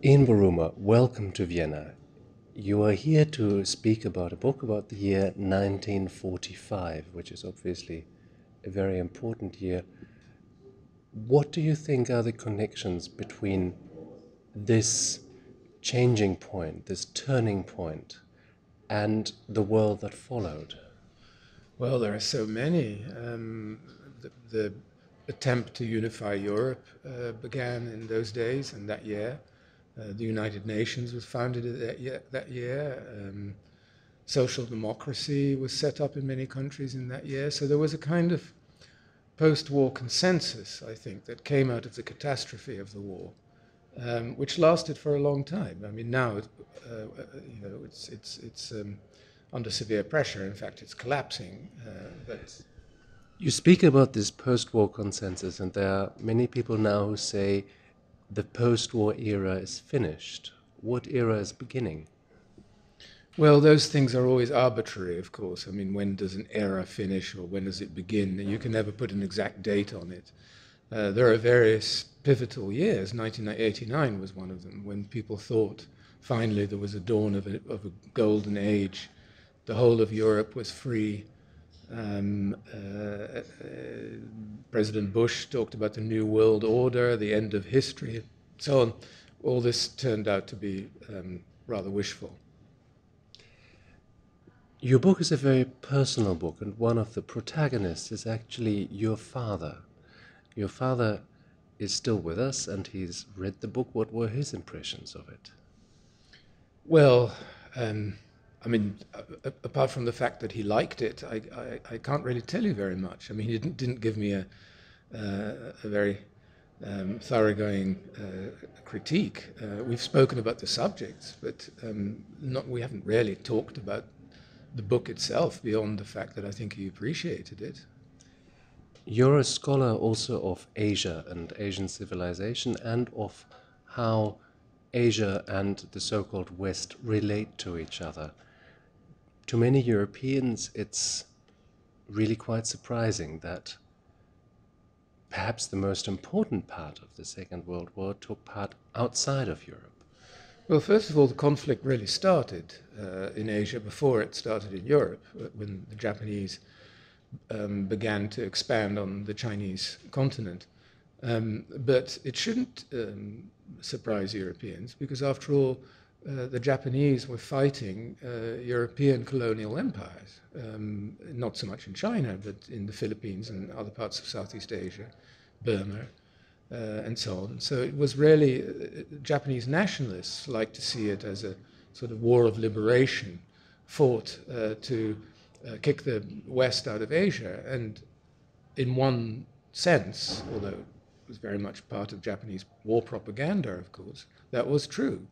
In BURUMA, welcome to Vienna. You are here to speak about a book about the year 1945, which is obviously a very important year. What do you think are the connections between this changing point, this turning point, and the world that followed? Well, there are so many. The attempt to unify Europe began in those days and that year. The United Nations was founded that year. Social democracy was set up in many countries in that year. So there was a kind of post-war consensus, I think, that came out of the catastrophe of the war, which lasted for a long time. I mean, now, it's under severe pressure. In fact, it's collapsing. But You speak about this post-war consensus, and there are many people now who say the post-war era is finished. What era is beginning? well, those things are always arbitrary, of course. I mean, when does an era finish or when does it begin? You can never put an exact date on it. There are various pivotal years. 1989 was one of them, when people thought finally there was a dawn of a golden age. The whole of Europe was free. President Bush talked about the New World Order, the end of history, and so on. All this turned out to be rather wishful. Your book is a very personal book, and one of the protagonists is actually your father. Your father is still with us, and he's read the book. What were his impressions of it? Well, I mean, apart from the fact that he liked it, I can't really tell you very much. I mean, he didn't give me a very thoroughgoing critique. We've spoken about the subjects, but we haven't really talked about the book itself beyond the fact that I think he appreciated it. You're a scholar also of Asia and Asian civilization, and of how Asia and the so-called West relate to each other. To many Europeans, it's really quite surprising that perhaps the most important part of the Second World War took part outside of Europe. Well, first of all, the conflict really started in Asia before it started in Europe, when the Japanese began to expand on the Chinese continent. But it shouldn't surprise Europeans, because after all, the Japanese were fighting European colonial empires, not so much in China, but in the Philippines and other parts of Southeast Asia, Burma, and so on. So it was really, Japanese nationalists like to see it as a sort of war of liberation, fought to kick the West out of Asia. And in one sense, although it was very much part of Japanese war propaganda, of course, that was true.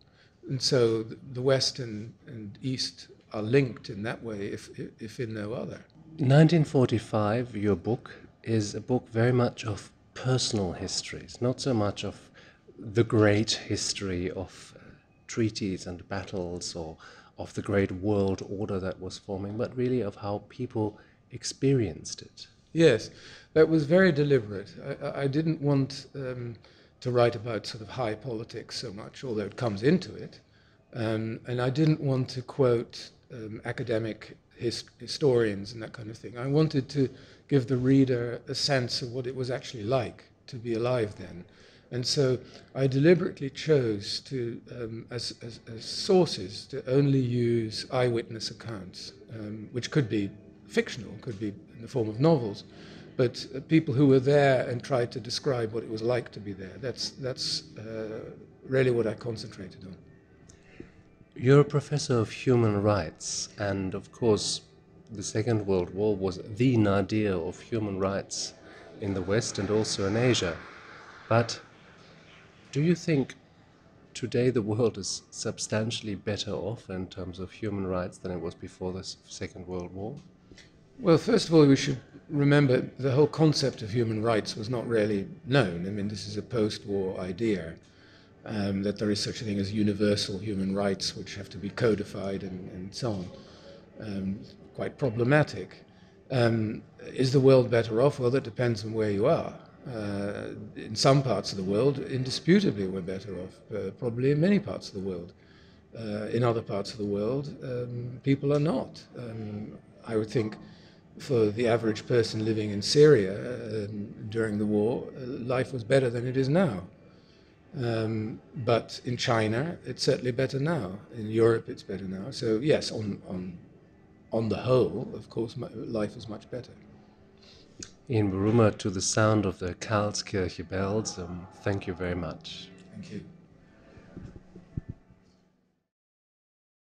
And so the West and East are linked in that way, if in no other. 1945, your book, is a book very much of personal histories, not so much of the great history of treaties and battles or of the great world order that was forming, but really of how people experienced it. Yes, that was very deliberate. I didn't want to write about sort of high politics so much, although it comes into it. And I didn't want to quote academic historians and that kind of thing. I wanted to give the reader a sense of what it was actually like to be alive then. And so I deliberately chose to, as sources, to only use eyewitness accounts, which could be fictional, could be in the form of novels, but people who were there and tried to describe what it was like to be there. That's really what I concentrated on. You're a professor of human rights, and of course, the Second World War was the nadir of human rights in the West and also in Asia. But do you think today the world is substantially better off in terms of human rights than it was before the Second World War? Well, first of all, we should remember the whole concept of human rights was not really known. I mean, this is a post-war idea, that there is such a thing as universal human rights, which have to be codified and so on. Quite problematic. Is the world better off? Well, that depends on where you are. In some parts of the world, indisputably we're better off, probably in many parts of the world. In other parts of the world, people are not. I would think for the average person living in Syria during the war, life was better than it is now. But in China, it's certainly better now. In Europe, it's better now. So yes, on the whole, of course, life is much better. In Buruma, to the sound of the Karlskirche bells, thank you very much. Thank you.